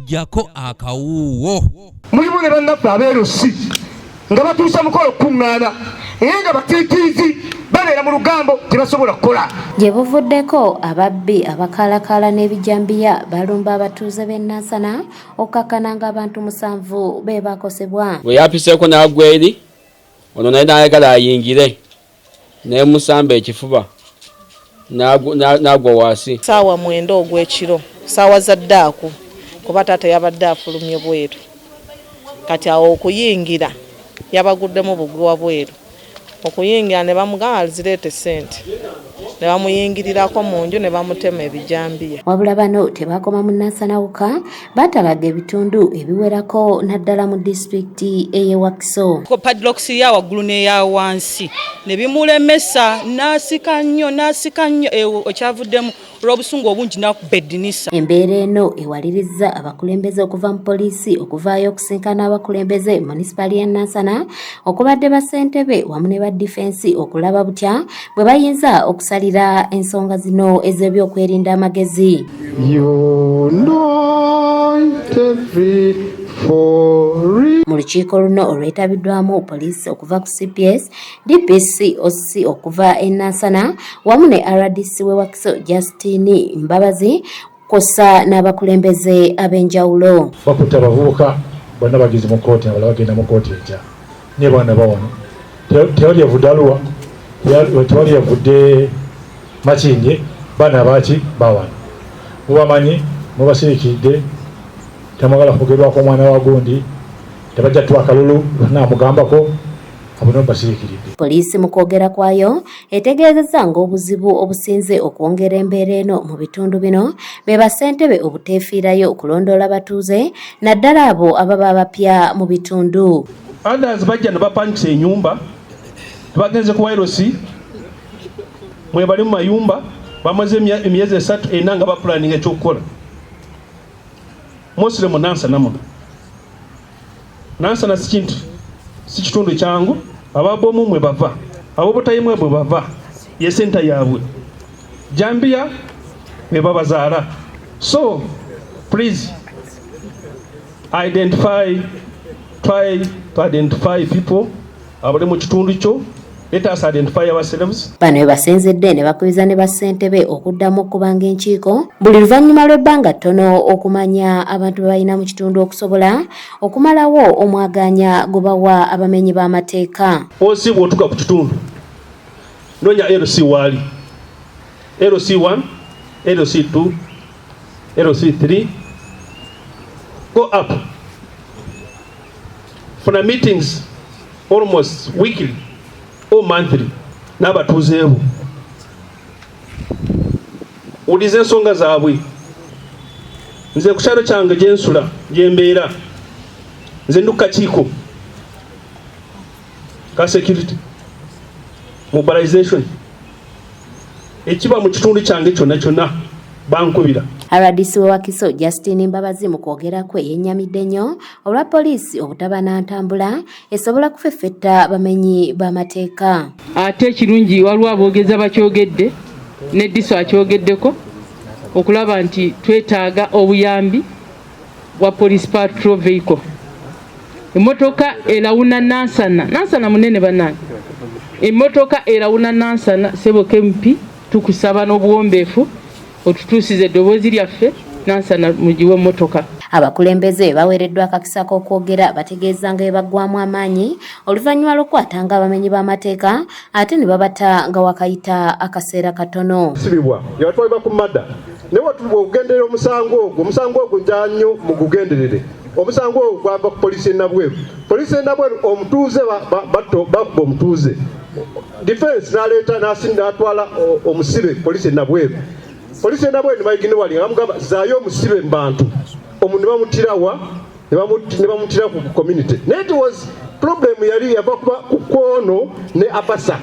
jako akawuwo. Mulibone bannaffe abeerusi nga batuusa mukolo kuŋŋaana era nga batiitiizi babeera mu lugambo tebasobola kukola. Gye buvuddeko ababbi abakalakala n'ebijambiya balumba abatuuze b'e Nansana okkakkana ng'abantu 7 be bakosebwa. Bwe yapiseeko n'agwa eri ono naye n'ayagala ayingire n'emusamba ekifuba n'agwa wansi. Saawa 9 ogw'ekiro saawa za ddaaku kuba taata yabadde afulumye bweru kati awo okuyingira yabaguddemu bugwa bweru okuyingira ne bamugamba zireete ssente ne bamuyingirirako mu nju ne bamutema ebijambiya. Wabula bano tebakoma mu Nansana wokka batalaga ebitundu ebiwerako naddala mu disitulikiti ey'e Wakiso. Ko padlocks ya waggulu n'eya wansi ne bimulemesa n'asika nnyo okyavuddemu olw'obusungu obungi n'akuba eddinisa. Embeera eno ewalirizza abakulembeze okuva mu poliisi okuvaayo okusinkana abakulembeze munisipali ya Nansana okubadde bassentebe wamu ne ba difensi okulaba butya bwe bayinza okusalira ensonga zino ez'ebyokwerinda amagezi. Mu lukiiko luno olwetabiddwamu poliisi okuva ku CPS, DPC OC okuva e Nansana wamu ne RDC w'e Wakiso Justine Mbabazi kosa n'abakulembeze ab'enjawulo. Bakutte abavubuka bonna bageze mu kooti abalala bagenda mu kooti enkya ne baana bawano tewali yavudde Arua tewali yavudde Makinje baana baaki bawano mubamanyi mubasiriikidde temwagala kugerwako omwana wa gundi tebajja tuwa akalulu naamugambako abono basiriikiridde. Poliisi mu kwogera kwayo etegeezezza ng'obuzibu obusinze okwongera embeera eno mu bitundu bino be bassentebe obuteefiirayo okulondoola abatuuze naddala abo ababa abapya mu bitundu. Others bajja ne bapangisa ennyumba bagenze ku Wairosi mwe bali mu mayumba bamaze emyezi 3 nga bapulaninga ekyokukola. Mostly mu Nansana muno. Nansana si kitundu kyangu ababomu mwe bava abobutayimwe bwe bava ye senta yaabwe Jambia mwe babazaala. So please try to identify people abali mu kitundu kyo. Let us identify ourselves. Bano basenzedde ne bakubiza ne bassentebe okuddamu okubanga enkiiko buli luvannyuma lw'ebbanga ttono okumanya abantu balina mu kitundu okusobola okumalawo omwaganya gubawa abamenyi b'amateeka. Osi bw'otuuka ku kitundu noonya LC waali LC1 LC2 LC3 go up for the meetings almost weekly or monthly n'abatuuzeewo ulize ensonga zaabwe. Nze ku kyalo kyange gyensula gyembeera nze ndu kakiiko ka security mobilization ekiba mu kitundu kyange kyonna bankubira. RDC w'e Wakiso Justine Mbabazi mu kwogera kwe yennyamidde nnyo olwa poliisi obutaba na ntambula esobola kufeffetta bamenyi b'amateeka. Ate ekirungi waliwo aboogeza bakyogedde ne Diso akyogeddeko okulaba nti twetaaga obuyambi bwa police patrol vehicle. Emmotoka erawuna Nansana munene bannange. Emmotoka erawuna Nansana Seboke MP tukusaba n'obuwombeefu otutuusize eddoboozi lyaffe Nansana mugiwe emmotoka. Abakulembeze baweereddwa akakisa k'okwogera bategeeza nga baggwamu amaanyi oluvannyuma lw'okwatanga abamenyi b'amateeka ate ne babata nga wakayita akaseera katono. Sibibwa yatwalibwa ku madda naye watulibwa okugenderera omusango ogwo njannyo mugugenderere. Omusango ogwo gwava ku poliisi ennabweru. Poliisi ennabweru omutuuze bakuba omutuuze. Defense n'aleeta n'atwala omusibe poliisi ennabweru. Poliisi ennabweru ne bayigine wali nga bamugamba zaayo omusibe mu bantu. Omuntu ne bamutirawa ne bamutira ku community. That was problem yali yava ku kwono ne apasa.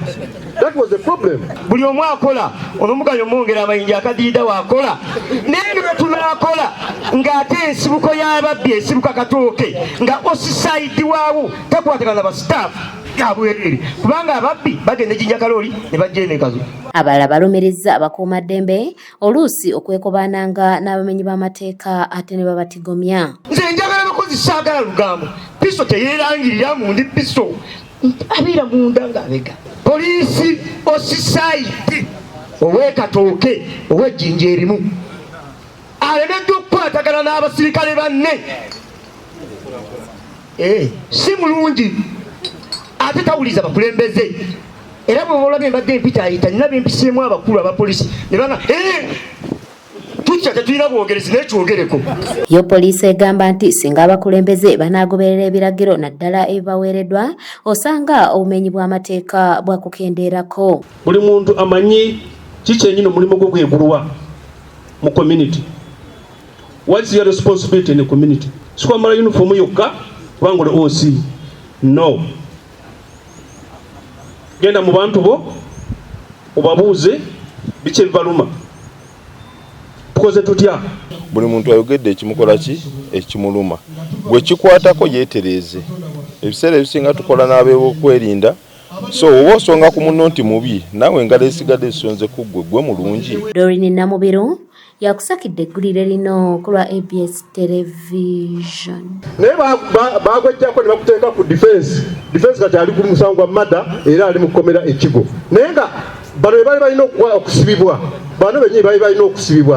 That was the problem. Buli omu akola olumuganyo mwongera amayinja akadiida waakola naye ne tunaakola ng'ate ensibuko y'ababbi ensibuka katooke nga osisaidi waawo takwatagana ba staff gabwerere kubanga ababbi bagenda jinjakaloli ne bajjenekazo. Abalala balumiriza abakuumaddembe oluusi okwekobaananga n'abamenyi b'amateeka ate ne babatigomya. Nze njagala bakozi saagala lugambo piso teyeerangirira mundi piso abeera munda ng'abega. Poliisi osisaidi ow'ekatooke ow'ejjinja erimu alemeddwa okukwatagana n'abasirikale banne. Si mulungi ate tawuliza bakulembeze era bwe olabye mbadde mpita ayita nina bempiseemu abakulu abapoliisi ne banga tutya tetulina bwogerezi nekyogereko. Yo poliisi egamba nti singa abakulembeze banaagoberera ebiragiro naddala ebibaweereddwa osanga obumenyi bw'amateeka bwakukendeerako. Buli muntu amanyi kikyenyini omulimu gwe gwegulwa mu community. What's your responsibility in the community? Sikwambala uniform yokka kubanga oli OC. No. Genda mu bantu bo obabuuze biki ebibaluma. Tukoze tutya? Buli muntu ayogedde ekimukola ki ekimuluma. Bwe kikwatako yeetereeze. Ebiseera ebisinga tukola n'abeeb'okwerinda. So oba osonga ku munno nti mubi naawe engalo esigadde zisonze ku gwe mulungi. Doreen Namubiru yakusakidde eggulire lino ku lwa ABS Television. Naye bagwejjako ne bakuteeka ku defense kati ali ku musango gwa mada era ali mu kkomera ekigo. Naye nga bano be bali balina okusibibwa, bano bennyini bali balina okusibibwa.